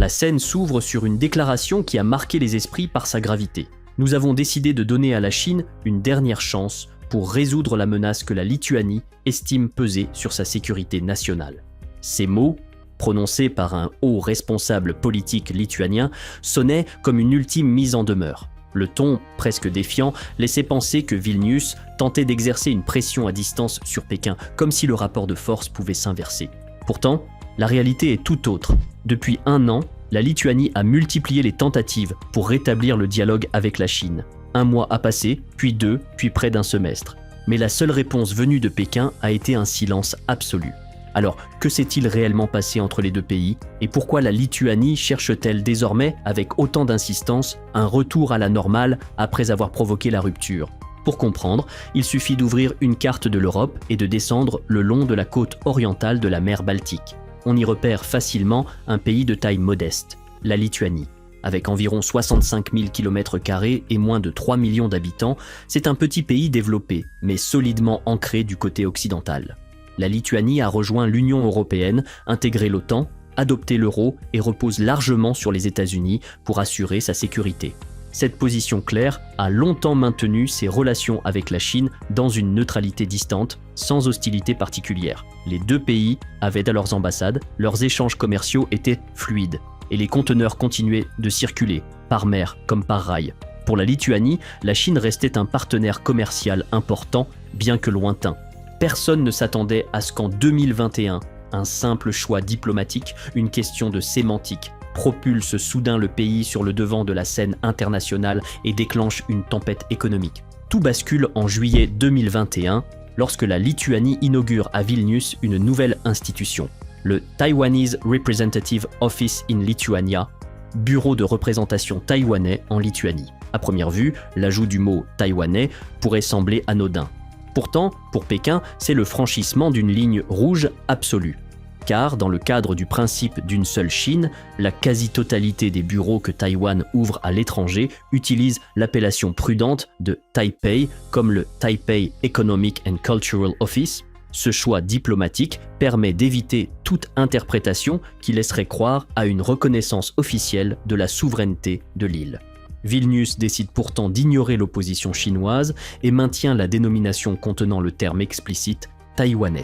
La scène s'ouvre sur une déclaration qui a marqué les esprits par sa gravité. Nous avons décidé de donner à la Chine une dernière chance pour résoudre la menace que la Lituanie estime peser sur sa sécurité nationale. Ces mots, prononcés par un haut responsable politique lituanien, sonnaient comme une ultime mise en demeure. Le ton, presque défiant, laissait penser que Vilnius tentait d'exercer une pression à distance sur Pékin, comme si le rapport de force pouvait s'inverser. Pourtant, la réalité est tout autre. Depuis 1 an, la Lituanie a multiplié les tentatives pour rétablir le dialogue avec la Chine. 1 mois a passé, puis 2, puis près d'1 semestre. Mais la seule réponse venue de Pékin a été un silence absolu. Alors, que s'est-il réellement passé entre les deux pays et pourquoi la Lituanie cherche-t-elle désormais, avec autant d'insistance, un retour à la normale après avoir provoqué la rupture ? Pour comprendre, il suffit d'ouvrir une carte de l'Europe et de descendre le long de la côte orientale de la mer Baltique. On y repère facilement un pays de taille modeste, la Lituanie. Avec environ 65 000 km² et moins de 3 millions d'habitants, c'est un petit pays développé, mais solidement ancré du côté occidental. La Lituanie a rejoint l'Union européenne, intégré l'OTAN, adopté l'euro et repose largement sur les États-Unis pour assurer sa sécurité. Cette position claire a longtemps maintenu ses relations avec la Chine dans une neutralité distante, sans hostilité particulière. Les deux pays avaient à leurs ambassades, leurs échanges commerciaux étaient fluides, et les conteneurs continuaient de circuler, par mer comme par rail. Pour la Lituanie, la Chine restait un partenaire commercial important, bien que lointain. Personne ne s'attendait à ce qu'en 2021, un simple choix diplomatique, une question de sémantique, propulse soudain le pays sur le devant de la scène internationale et déclenche une tempête économique. Tout bascule en juillet 2021, lorsque la Lituanie inaugure à Vilnius une nouvelle institution, le Taiwanese Representative Office in Lithuania, bureau de représentation taïwanais en Lituanie. À première vue, l'ajout du mot « taïwanais » pourrait sembler anodin. Pourtant, pour Pékin, c'est le franchissement d'une ligne rouge absolue. Car, dans le cadre du principe d'une seule Chine, la quasi-totalité des bureaux que Taïwan ouvre à l'étranger utilisent l'appellation prudente de Taipei, comme le Taipei Economic and Cultural Office. Ce choix diplomatique permet d'éviter toute interprétation qui laisserait croire à une reconnaissance officielle de la souveraineté de l'île. Vilnius décide pourtant d'ignorer l'opposition chinoise et maintient la dénomination contenant le terme explicite taïwanais.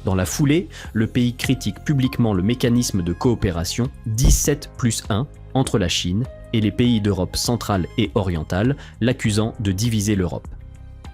Dans la foulée, le pays critique publiquement le mécanisme de coopération 17+1 entre la Chine et les pays d'Europe centrale et orientale, l'accusant de diviser l'Europe.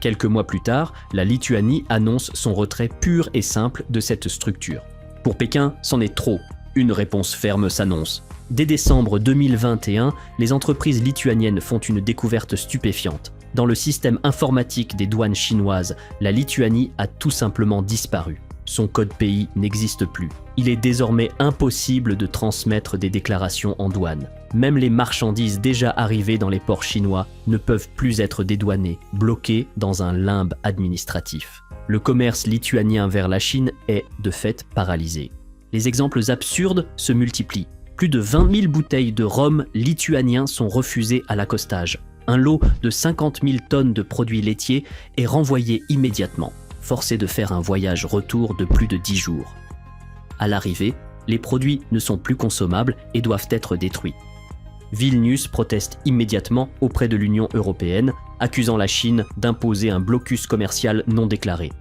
Quelques mois plus tard, la Lituanie annonce son retrait pur et simple de cette structure. Pour Pékin, c'en est trop. Une réponse ferme s'annonce. Dès décembre 2021, les entreprises lituaniennes font une découverte stupéfiante. Dans le système informatique des douanes chinoises, la Lituanie a tout simplement disparu. Son code pays n'existe plus. Il est désormais impossible de transmettre des déclarations en douane. Même les marchandises déjà arrivées dans les ports chinois ne peuvent plus être dédouanées, bloquées dans un limbe administratif. Le commerce lituanien vers la Chine est, de fait, paralysé. Les exemples absurdes se multiplient. Plus de 20 000 bouteilles de rhum lituanien sont refusées à l'accostage. Un lot de 50 000 tonnes de produits laitiers est renvoyé immédiatement, forcé de faire un voyage retour de plus de 10 jours. À l'arrivée, les produits ne sont plus consommables et doivent être détruits. Vilnius proteste immédiatement auprès de l'Union européenne, accusant la Chine d'imposer un blocus commercial non déclaré.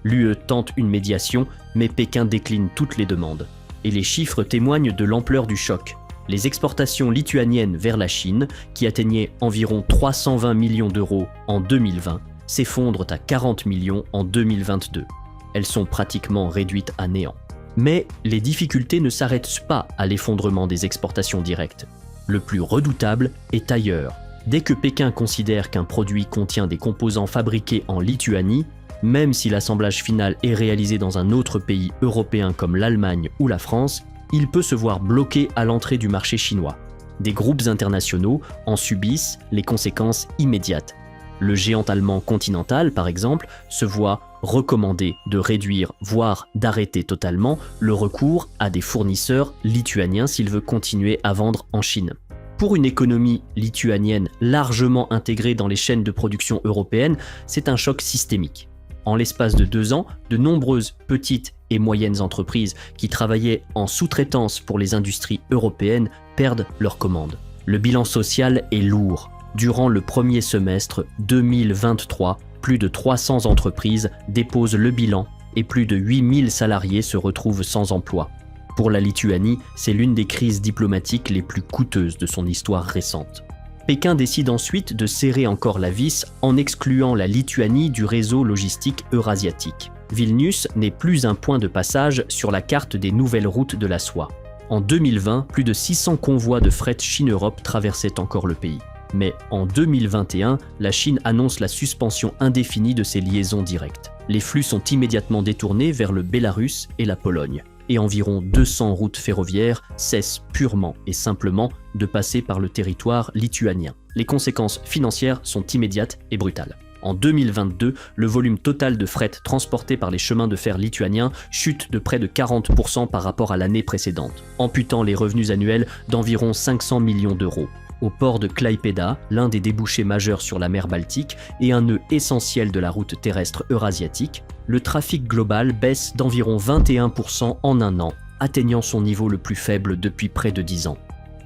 L'UE tente une médiation, mais Pékin décline toutes les demandes. Et les chiffres témoignent de l'ampleur du choc. Les exportations lituaniennes vers la Chine, qui atteignaient environ 320 millions d'euros en 2020, s'effondrent à 40 millions en 2022. Elles sont pratiquement réduites à néant. Mais les difficultés ne s'arrêtent pas à l'effondrement des exportations directes. Le plus redoutable est ailleurs. Dès que Pékin considère qu'un produit contient des composants fabriqués en Lituanie, même si l'assemblage final est réalisé dans un autre pays européen comme l'Allemagne ou la France, il peut se voir bloqué à l'entrée du marché chinois. Des groupes internationaux en subissent les conséquences immédiates. Le géant allemand Continental, par exemple, se voit recommander de réduire, voire d'arrêter totalement, le recours à des fournisseurs lituaniens s'il veut continuer à vendre en Chine. Pour une économie lituanienne largement intégrée dans les chaînes de production européennes, c'est un choc systémique. En l'espace de 2 ans, de nombreuses petites et moyennes entreprises qui travaillaient en sous-traitance pour les industries européennes perdent leurs commandes. Le bilan social est lourd. Durant le premier semestre 2023, plus de 300 entreprises déposent le bilan et plus de 8000 salariés se retrouvent sans emploi. Pour la Lituanie, c'est l'une des crises diplomatiques les plus coûteuses de son histoire récente. Pékin décide ensuite de serrer encore la vis en excluant la Lituanie du réseau logistique eurasiatique. Vilnius n'est plus un point de passage sur la carte des nouvelles routes de la soie. En 2020, plus de 600 convois de fret Chine-Europe traversaient encore le pays. Mais en 2021, la Chine annonce la suspension indéfinie de ses liaisons directes. Les flux sont immédiatement détournés vers le Bélarus et la Pologne. Et environ 200 routes ferroviaires cessent purement et simplement de passer par le territoire lituanien. Les conséquences financières sont immédiates et brutales. En 2022, le volume total de fret transporté par les chemins de fer lituaniens chute de près de 40% par rapport à l'année précédente, amputant les revenus annuels d'environ 500 millions d'euros. Au port de Klaipėda, l'un des débouchés majeurs sur la mer Baltique et un nœud essentiel de la route terrestre eurasiatique, le trafic global baisse d'environ 21% en un an, atteignant son niveau le plus faible depuis près de 10 ans.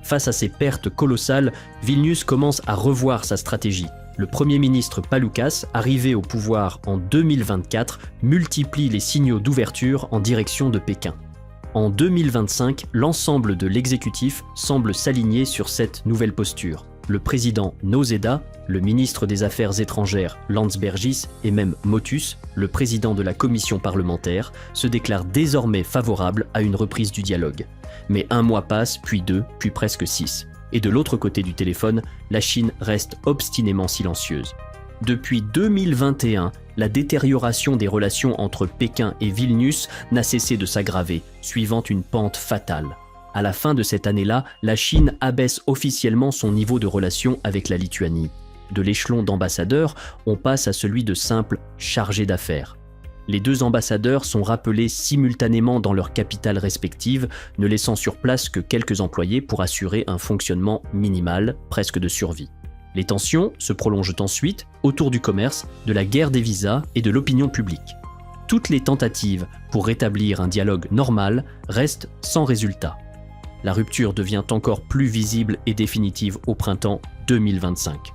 Face à ces pertes colossales, Vilnius commence à revoir sa stratégie. Le Premier ministre Palucas, arrivé au pouvoir en 2024, multiplie les signaux d'ouverture en direction de Pékin. En 2025, l'ensemble de l'exécutif semble s'aligner sur cette nouvelle posture. Le président Nausėda, le ministre des Affaires étrangères Landsbergis et même Motus, le président de la commission parlementaire, se déclarent désormais favorables à une reprise du dialogue. Mais un mois passe, puis 2, puis presque 6. Et de l'autre côté du téléphone, la Chine reste obstinément silencieuse. Depuis 2021, la détérioration des relations entre Pékin et Vilnius n'a cessé de s'aggraver, suivant une pente fatale. À la fin de cette année-là, la Chine abaisse officiellement son niveau de relation avec la Lituanie. De l'échelon d'ambassadeur, on passe à celui de simple chargé d'affaires. Les deux ambassadeurs sont rappelés simultanément dans leurs capitales respectives, ne laissant sur place que quelques employés pour assurer un fonctionnement minimal, presque de survie. Les tensions se prolongent ensuite autour du commerce, de la guerre des visas et de l'opinion publique. Toutes les tentatives pour rétablir un dialogue normal restent sans résultat. La rupture devient encore plus visible et définitive au printemps 2025.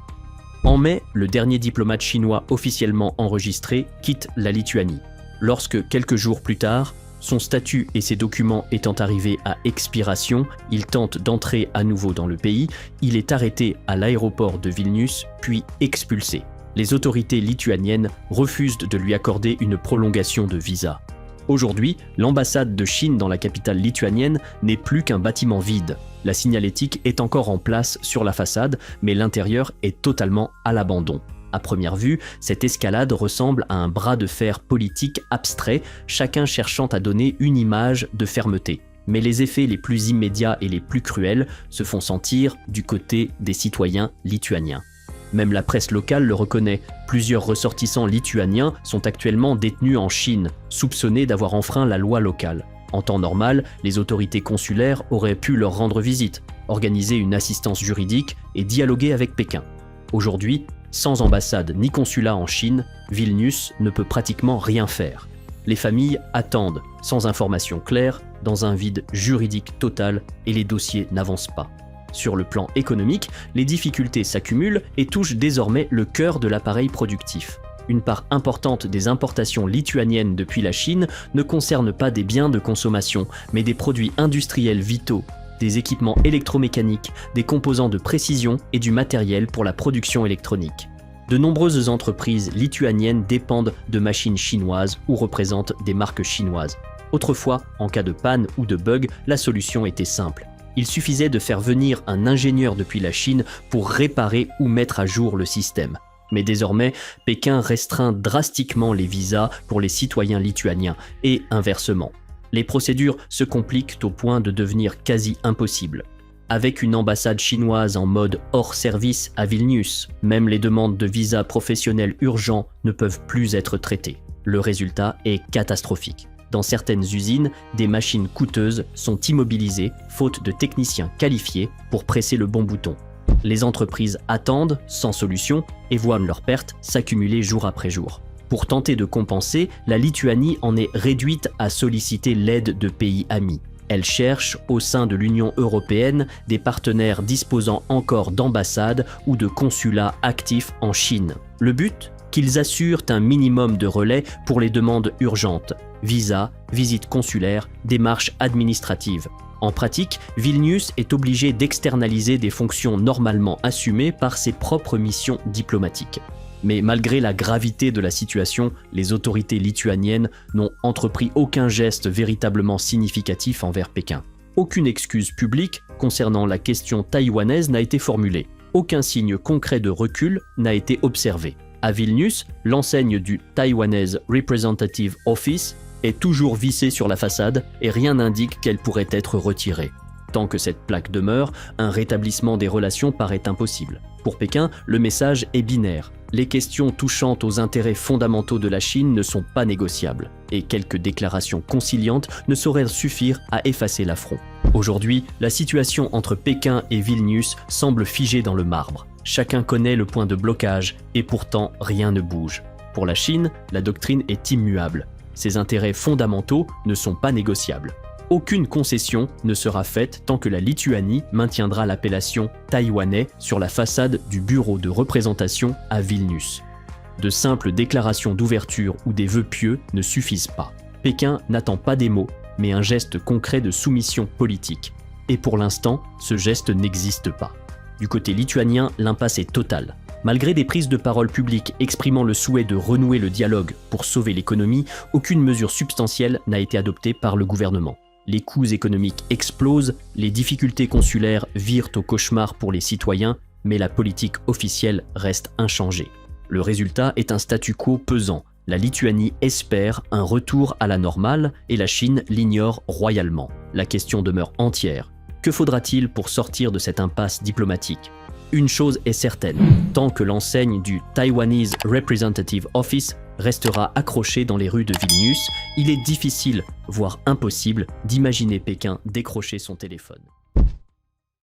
En mai, le dernier diplomate chinois officiellement enregistré quitte la Lituanie. Lorsque, quelques jours plus tard, son statut et ses documents étant arrivés à expiration, il tente d'entrer à nouveau dans le pays, il est arrêté à l'aéroport de Vilnius, puis expulsé. Les autorités lituaniennes refusent de lui accorder une prolongation de visa. Aujourd'hui, l'ambassade de Chine dans la capitale lituanienne n'est plus qu'un bâtiment vide. La signalétique est encore en place sur la façade, mais l'intérieur est totalement à l'abandon. À première vue, cette escalade ressemble à un bras de fer politique abstrait, chacun cherchant à donner une image de fermeté. Mais les effets les plus immédiats et les plus cruels se font sentir du côté des citoyens lituaniens. Même la presse locale le reconnaît. Plusieurs ressortissants lituaniens sont actuellement détenus en Chine, soupçonnés d'avoir enfreint la loi locale. En temps normal, les autorités consulaires auraient pu leur rendre visite, organiser une assistance juridique et dialoguer avec Pékin. Aujourd'hui, sans ambassade ni consulat en Chine, Vilnius ne peut pratiquement rien faire. Les familles attendent, sans information claire, dans un vide juridique total et les dossiers n'avancent pas. Sur le plan économique, les difficultés s'accumulent et touchent désormais le cœur de l'appareil productif. Une part importante des importations lituaniennes depuis la Chine ne concerne pas des biens de consommation, mais des produits industriels vitaux, des équipements électromécaniques, des composants de précision et du matériel pour la production électronique. De nombreuses entreprises lituaniennes dépendent de machines chinoises ou représentent des marques chinoises. Autrefois, en cas de panne ou de bug, la solution était simple. Il suffisait de faire venir un ingénieur depuis la Chine pour réparer ou mettre à jour le système. Mais désormais, Pékin restreint drastiquement les visas pour les citoyens lituaniens et inversement. Les procédures se compliquent au point de devenir quasi impossibles. Avec une ambassade chinoise en mode hors service à Vilnius, même les demandes de visas professionnels urgents ne peuvent plus être traitées. Le résultat est catastrophique. Dans certaines usines, des machines coûteuses sont immobilisées faute de techniciens qualifiés pour presser le bon bouton. Les entreprises attendent, sans solution, et voient leurs pertes s'accumuler jour après jour. Pour tenter de compenser, la Lituanie en est réduite à solliciter l'aide de pays amis. Elle cherche, au sein de l'Union européenne, des partenaires disposant encore d'ambassades ou de consulats actifs en Chine. Le but ? Qu'ils assurent un minimum de relais pour les demandes urgentes, visas, visites consulaires, démarches administratives. En pratique, Vilnius est obligé d'externaliser des fonctions normalement assumées par ses propres missions diplomatiques. Mais malgré la gravité de la situation, les autorités lituaniennes n'ont entrepris aucun geste véritablement significatif envers Pékin. Aucune excuse publique concernant la question taïwanaise n'a été formulée. Aucun signe concret de recul n'a été observé. À Vilnius, l'enseigne du Taiwanese Representative Office est toujours vissée sur la façade et rien n'indique qu'elle pourrait être retirée. Tant que cette plaque demeure, un rétablissement des relations paraît impossible. Pour Pékin, le message est binaire. Les questions touchant aux intérêts fondamentaux de la Chine ne sont pas négociables, et quelques déclarations conciliantes ne sauraient suffire à effacer l'affront. Aujourd'hui, la situation entre Pékin et Vilnius semble figée dans le marbre. Chacun connaît le point de blocage, et pourtant rien ne bouge. Pour la Chine, la doctrine est immuable. Ses intérêts fondamentaux ne sont pas négociables. Aucune concession ne sera faite tant que la Lituanie maintiendra l'appellation taïwanais sur la façade du bureau de représentation à Vilnius. De simples déclarations d'ouverture ou des vœux pieux ne suffisent pas. Pékin n'attend pas des mots, mais un geste concret de soumission politique. Et pour l'instant, ce geste n'existe pas. Du côté lituanien, l'impasse est totale. Malgré des prises de parole publiques exprimant le souhait de renouer le dialogue pour sauver l'économie, aucune mesure substantielle n'a été adoptée par le gouvernement. Les coûts économiques explosent, les difficultés consulaires virent au cauchemar pour les citoyens, mais la politique officielle reste inchangée. Le résultat est un statu quo pesant. La Lituanie espère un retour à la normale et la Chine l'ignore royalement. La question demeure entière. Que faudra-t-il pour sortir de cette impasse diplomatique ? Une chose est certaine, tant que l'enseigne du Taiwanese Representative Office restera accrochée dans les rues de Vilnius, il est difficile, voire impossible, d'imaginer Pékin décrocher son téléphone.